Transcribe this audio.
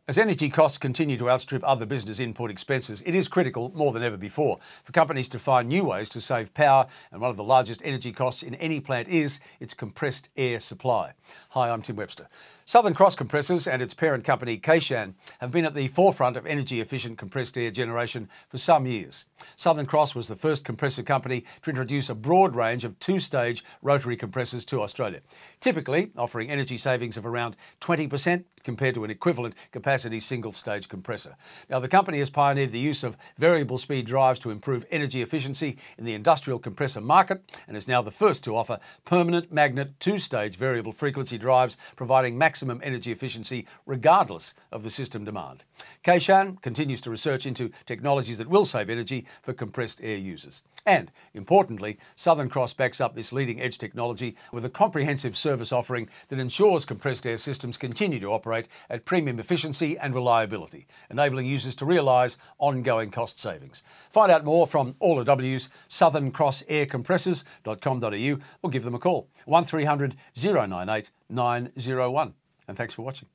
As energy costs continue to outstrip other business input expenses, it is critical, more than ever before, for companies to find new ways to save power, and one of the largest energy costs in any plant is its compressed air supply. Hi, I'm Tim Webster. Southern Cross Compressors and its parent company Kaishan have been at the forefront of energy-efficient compressed air generation for some years. Southern Cross was the first compressor company to introduce a broad range of two-stage rotary compressors to Australia, typically offering energy savings of around 20% compared to an equivalent capacity single-stage compressor. Now, the company has pioneered the use of variable speed drives to improve energy efficiency in the industrial compressor market, and is now the first to offer permanent magnet two-stage variable frequency drives, providing maximum energy efficiency regardless of the system demand. Kaishan continues to research into technologies that will save energy for compressed air users. And, importantly, Southern Cross backs up this leading-edge technology with a comprehensive service offering that ensures compressed air systems continue to operate at premium efficiency and reliability, enabling users to realise ongoing cost savings. Find out more from all of W's southerncrissAircompressors.com.au or give them a call 1300 098 901. And thanks for watching.